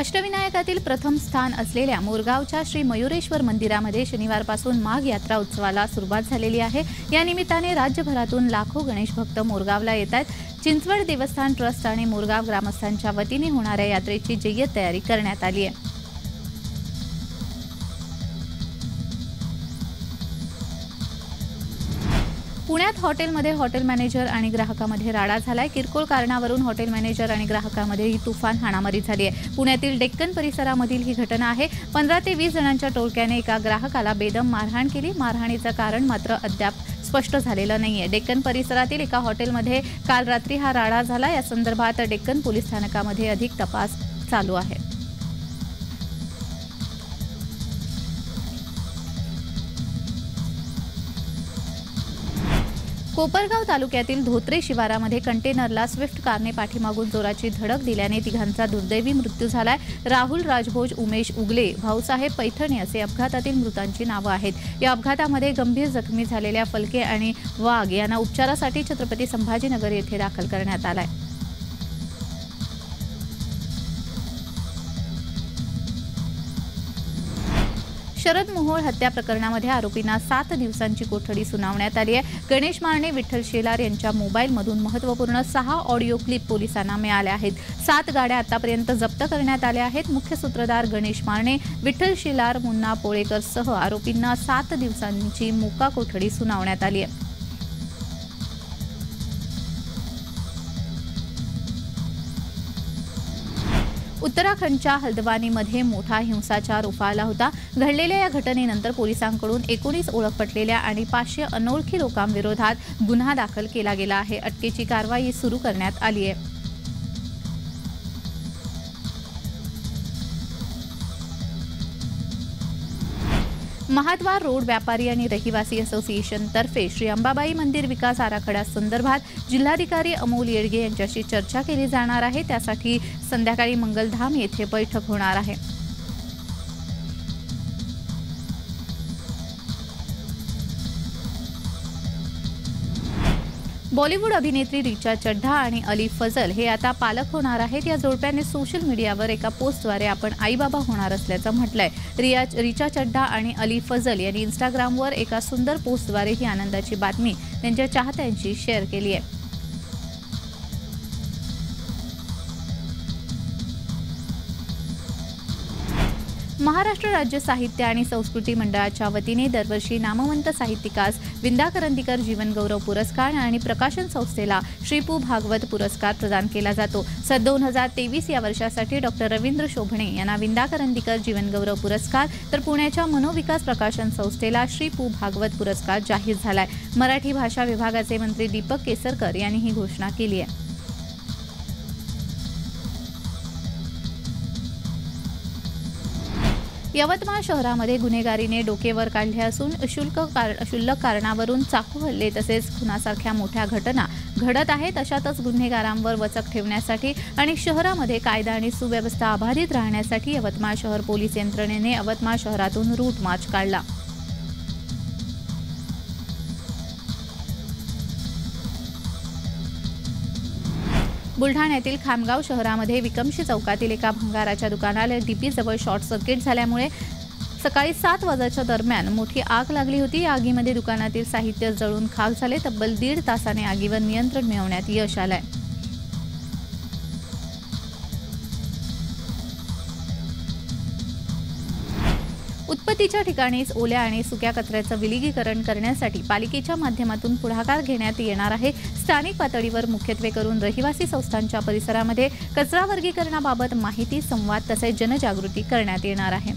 अष्टविनायकातील प्रथम स्थान असलेल्या मोरगावच्या श्री मयुरेश्वर मंदिरामध्ये शनिवारपासून माघ यात्रा उत्सवाला सुरुवात झालेली आहे। या निमित्ताने राज्यभरातून लाखो गणेश भक्त मोरगावला येत आहेत। चिंचवड देवस्थान ट्रस्ट आणि मोरगाव ग्रामस्थांच्या वतीने होणाऱ्या यात्रेची जय्यत तयारी करण्यात आली आहे। पुण्यात हॉटेलमध्ये हॉटेल मॅनेजर आणि ग्राहकामध्ये राडा झालाय। किरकोळ कारणावरून हॉटेल मॅनेजर आणि ग्राहकामध्ये ही तुफान हाणामारी झाली आहे। पुण्यातील डेक्कन परिसरामधील ही घटना आहे। 15 ते 20 जणांच्या टोळक्याने एका ग्राहकाला बेदम मारहाण केली। मारहाणीचं कारण मात्र अद्याप स्पष्ट झालेलं नाहीये। डेक्कन परिसरातील एका हॉटेलमध्ये काल रात्री हा राडा झाला। या संदर्भात डेक्कन पोलीस स्थानकामध्ये अधिक तपास चालू आहे। कोपरगाव तालुक्यातील धोत्रे शिवारामध्ये कंटेनरला स्विफ्ट कारने पाठीमागून जोराची धडक दिल्याने तिघांचा दुर्दैवी मृत्यू झालाय। राहुल राजभोज, उमेश उगले, भाऊसाहेब पैठणे असे अपघातातील मृतांची नावं आहेत। या अपघातामध्ये गंभीर जखमी झालेल्या फलके आणि वाघ यांना उपचारासाठी छत्रपती संभाजीनगर येथे दाखल करण्यात आलाय। शरद मोहोळ हत्या प्रकरणामध्ये आरोपींना 7 दिवसांची कोठडी सुनावण्यात आली आहे। गणेश मारणे, विठ्ठल शेलार यांच्या मोबाईलमधून महत्त्वपूर्ण 6 ऑडिओ क्लिप पोलिसांना मिळाल्या आहेत। 7 गाड्या आतापर्यंत जप्त करण्यात आल्या आहेत। मुख्य सूत्रधार गणेश मारणे, विठ्ठल शेलार, मुन्ना पोळेकर सह आरोपींना 7 दिवसांची मोका कोठडी सुनावण्यात आली आहे। उत्तराखंडच्या हल्द्वानीमध्ये मोठा हिंसाचार उफाळला होता। घडलेल्या या घटनेनंतर पोलिसांकडून 19 ओळख पटलेल्या आणि 500 अनोळखी लोकांविरोधात गुन्हा दाखल केला गेला आहे। अटकेची कारवाई सुरू करण्यात आली आहे। महाद्वार रोड व्यापारी आणि रहिवासी असोसिएशन तर्फे श्री अंबाबाई मंदिर विकास आराखड्यासंदर्भात जिल्हाधिकारी अमोल येडगे यांच्याशी चर्चा केली जाणार आहे। त्यासाठी संध्याकाळी मंगलधाम येथे बैठक होणार आहे। बॉलिवूड अभिनेत्री रिचा चड्ढा आणि अली फजल हे आता पालक होणार आहेत। या जोडप्याने सोशल मीडियावर एका पोस्टद्वारे आपण आईबाबा होणार असल्याचं म्हटलंय। रिचा चड्ढा आणि अली फजल यांनी इंस्टाग्रामवर एका सुंदर पोस्टद्वारे ही आनंदाची बातमी त्यांच्या चाहत्यांशी शेअर केली आहे। महाराष्ट्र राज्य साहित्य आणि संस्कृती मंडळाच्या वतीने दरवर्षी नामवंत साहित्यिकास विंदा करंदीकर जीवनगौरव पुरस्कार आणि प्रकाशन संस्थेला श्री पु. भागवत पुरस्कार प्रदान केला जातो। 2023 या वर्षासाठी डॉ. रवींद्र शोभणे यांना विंदा करंदीकर जीवनगौरव पुरस्कार तर पुण्याच्या मनोविकास प्रकाशन संस्थेला श्री पु. भागवत पुरस्कार जाहीर झालाय। मराठी भाषा विभागाचे मंत्री दीपक केसरकर यांनी ही घोषणा केली आहे। यवतमाळ शहरामध्ये गुन्हेगारीने डोकेवर काढले असून क्षुल्लक कारणावरून चाकू हल्ले तसेच खुनासारख्या मोठ्या घटना घडत आहेत। अशातच गुन्हेगारांवर वचक ठेवण्यासाठी आणि शहरामध्ये कायदा आणि सुव्यवस्था अबाधित राहण्यासाठी यवतमाळ शहर पोलीस यंत्रणेने यवतमाळ शहरातून रूट मार्च काढला। बुलढाण्यातील खामगाव शहरामध्ये विकमशी चौकातील एका भंगाराच्या दुकानाला डीपीजवळ शॉर्ट सर्किट झाल्यामुळे सकाळी 7 वाजताच्या दरम्यान मोठी आग लागली होती। या आगीमध्ये दुकानातील साहित्य जळून खाक झाले। तब्बल 1.5 तासाने आगीवर नियंत्रण मिळवण्यात यश आलंय। उत्पत्तीच्या ठिकाणीच ओल्या आणि सुक्या कचऱ्याचं विलगीकरण करण्यासाठी पालिकेच्या माध्यमातून पुढाकार घेण्यात येणार आहे। स्थानिक पातळीवर मुख्यत्वे करून रहिवासी संस्थांच्या परिसरामध्ये कचरा वर्गीकरणाबाबत माहिती, संवाद तसेच जनजागृती करण्यात येणार आहे।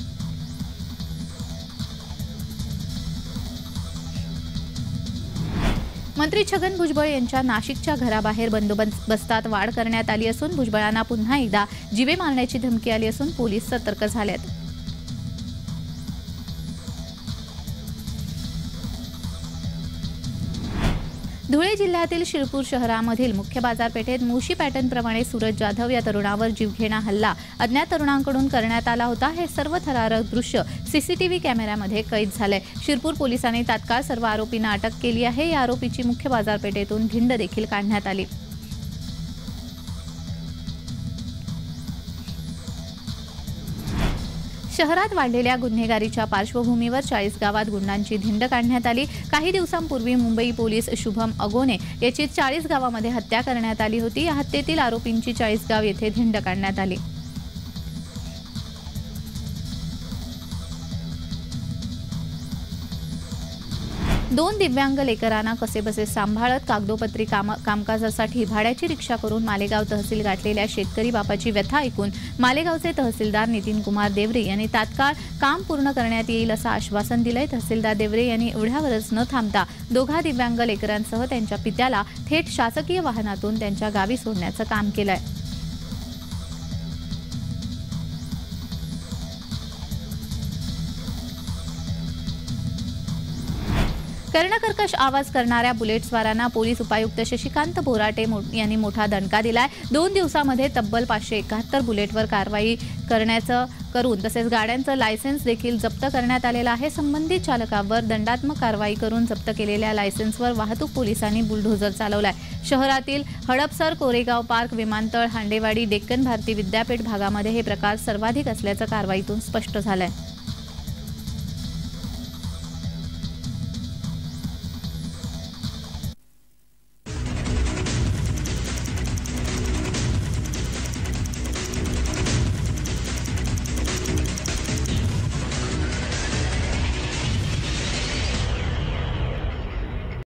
मंत्री छगन भुजबळ यांच्या नाशिकच्या घराबाहेर बंदोबस्तात वाढ करण्यात आली असून भुजबळांना पुन्हा एकदा जीवे मारण्याची धमकी आली असून पोलीस सतर्क झालेत। धुळे जिल्ह्यातील शिरपूर शहरामधील मुख्य बाजारपेठेत मुशी पॅटर्नप्रमाणे सूरज जाधव या तरुणावर जीवघेणा हल्ला अज्ञात तरुणांकडून करण्यात आला होता। हे सर्व थरारक दृश्य सीसीटीव्ही कॅमेऱ्यामध्ये कैद झाले। शिरपूर पोलिसांनी तात्काळ सर्व आरोपींना अटक केली आहे। या आरोपीची मुख्य बाजारपेठेतून धिंड देखील काढण्यात आली। शहरात वाढलेल्या गुन्हेगारीच्या पार्श्वभूमीवर 40 गावात गुंडांची धिंड काढण्यात आली। काही दिवसांपूर्वी मुंबई पोलीस शुभम अगोने याची 40 गावामध्ये हत्या करण्यात आली होती। या हत्येतील आरोपींची 40 गाव येथे धिंड काढण्यात आली। दोन दिव्यांग लेकरांना कसेबसे सांभाळत कागदोपत्री कामकाजासाठी भाड्याची रिक्षा करून मालेगाव तहसील गाठलेल्या शेतकरी बापाची व्यथा ऐकून मालेगावचे तहसीलदार नितीन कुमार देवरे यांनी तात्काळ काम पूर्ण करण्यात येईल असं आश्वासन दिलंय। तहसीलदार देवरे यांनी एवढ्यावरच न थांबता दोघा दिव्यांग लेकरांसह त्यांच्या पित्याला थेट शासकीय वाहनातून त्यांच्या गावी सोडण्याचं काम केलंय। कर्णकर्कश आवाज करणाऱ्या बुलेटस्वारांना पोलीस उपायुक्त शशिकांत बोराटे यांनी मोठा दणका दिलाय। 2 दिवसांमध्ये तब्बल 571 बुलेटवर कारवाई करून तसेच गाड्यांचं लायसेन्स देखील जप्त करण्यात आलेलं आहे। संबंधित चालकावर दंडात्मक कारवाई करून जप्त केलेल्या लायसेन्सवर वाहतूक पोलिसांनी बुलडोझर चालवलाय। शहरातील हडपसर, कोरेगाव पार्क, विमानतळ, हांडेवाडी, डेक्कन भारती विद्यापीठ भागामध्ये हे प्रकार सर्वाधिक असल्याचं कारवाईतून स्पष्ट झालंय।